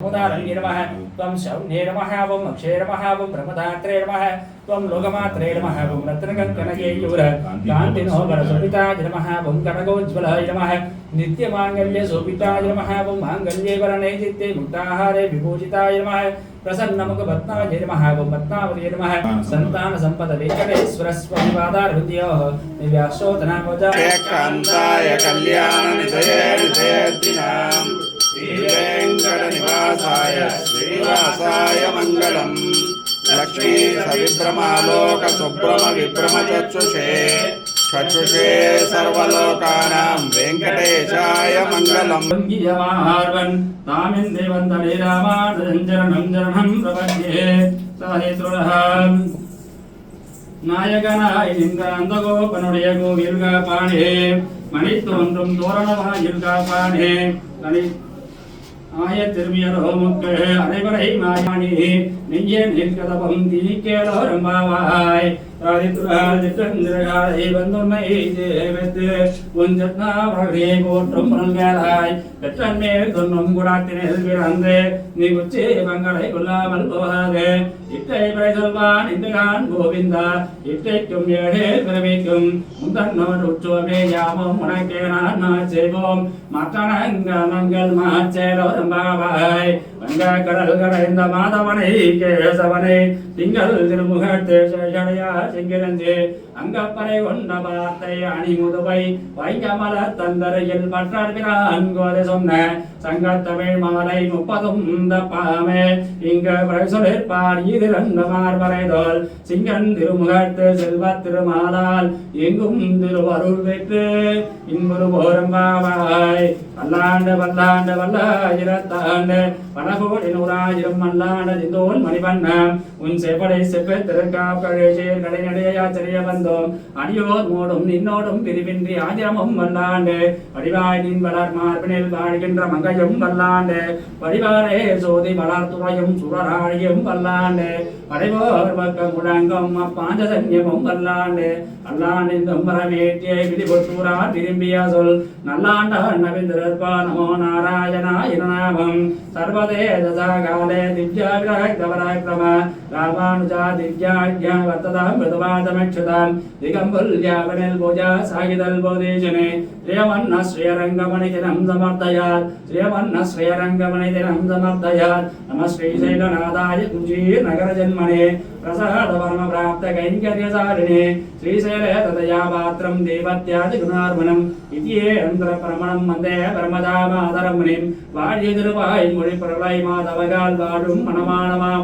मुदारण्ये नमः त्वं शौन्ये नमः वं अक्षये नमः वं ब्रह्मधात्रे नमः त्वं लोकमात्रे नमः वं रत्नकङ्कणकेयूर कान्तिनो वरशोभिताय नमः वं कनकोज्ज्वलाय नमः नित्यमाङ्गल्यशोभिताय नमः वं माङ्गल्ये वरणे चित्ते मुक्ताहारे विभूषिताय नमः प्रसन्नमुखपद्माय नमः वं पद्मावत्यै नमः सन्तानसम्पदवेङ्कटेश्वरस्वामिपादारविन्द्योः दिव्याशोधनामोजाय कान्ताय कल्याणनिधये निधयेऽर्थिनाम् श्रीवेङ्कटनिवासाय श्रीनिवासाय मङ्गलम् लक्ष्मी सविभ्रमालोक सुभ्रम विभ्रम चक्षुषे सर्वलोकानां वेङ्कटेशाय मङ्गलम् तामिन्दे वन्दने रामानुजञ्जरणं जरणं प्रपद्ये सहेतुरहम् நாயகனாய் நின்ற அந்த கோபனுடைய கோவில்கா பாணே மணி தோன்றும் தோரணமாயிருக்கா பாணே தனி ஆய திரும்பியரோ முக்கு அனைவரை மாயாணி நெய்ய நிற்கதபம் தீக்கேளோ ரம்பாவாய் திட்டந்திரகாலை வந்துமை தேவத்து உஞ்சத்னாவரே போற்றும் பல்வேலாய் பெற்றன்மேல் தொன்னும் குடாத்தினில் பிறந்து நீ உச்சி மங்களை கொல்லாமல் போகாது இட்டை பிறை சொல்வான் இந்துகான் கோவிந்தா இட்டைக்கும் ஏழே பிறவிக்கும் முந்தன்னோர் உற்றுவமே யாமும் உனக்கே நான் செய்வோம் மற்றனங்க மங்கள் மாச்சேலோ ரம்பாவாய் வங்க கடல் கடைந்த மாதவனை கேசவனை திங்கள் திருமுகத்தே சேஷடையா செங்கிரஞ்சே அங்கப்பறை கொண்ட வார்த்தை அணிமுதுவை வைகமல தந்தரையில் பற்றான் கோதை சொன்ன சங்கத்தமிழ் மாலை 30 பாமே இங்க சொல்லிருப்பார் இது ரெண்டு மார்பறைதோல் சிங்கன் திருமுகத்து செல்வ திருமாலால் எங்கும் திருவருள் பெற்று இன்புறு போரம்பாவாய் வல்லாண்டு வல்லாண்டு வல்லாயிரத்தாண்டு பலகோடி 100,000 மல்லாண்ட திந்தோல் மணிவண்ணம் உன் செப்படை செப்ப திருக்காப்பழேசேர் கடைநடையாச்சரிய வந்தோம் அடியோர் மோடும் நின்னோடும் பிரிவின்றி ஆயிரமும் வல்லாண்டு வடிவாய் நின் வளர் மார்பினில் வாழ்கின்ற மங்கையும் வல்லாண்டு வடிவாரே சோதி வளர்த்துறையும் சுரராழியும் வல்லாண்டு படைவோர் பக்கம் முழங்கும் அப்பாஞ்சசன்யமும் வல்லாண்டு அல்லாண்டின் மரமேற்றியை விதிபொற்றூரா திரும்பிய சொல் நல்லாண்டான் நவிந்திரற்பா நமோ நாராயணாய நாமம் சர்வதேதசாகாலே திவ்யா விரக்தவராக்ரம ராமானுஜா திவ்யாஜ்யா வர்த்ததாம் மிருதுவாதமக்ஷதாம் திகம்புல்யாவனில் பூஜா சாகிதல் போதேஜனே ஸ்ரீயவன்ன ஸ்ரீரங்கமணிதினம் சமர்த்தயாத் ஸ்ரீயவன்ன ஸ்ரீரங்கமணிதினம் சமர்த்தயாத் நம ஸ்ரீசைலநாதாய துஜீர் நகர ஜன்மனே பிரசாத பரம பிராப்த கைங்கர்யசாலினே ஸ்ரீசைலே ததயா பாத்திரம் தேவத்யாதி குணார்மணம் இதியே அந்தர பிரமணம் வந்தே பரமதாமாதரம் முனிம் வாழிய திருவாய் மொழி பிரளை மாதவகால் வாழும் மனமானமா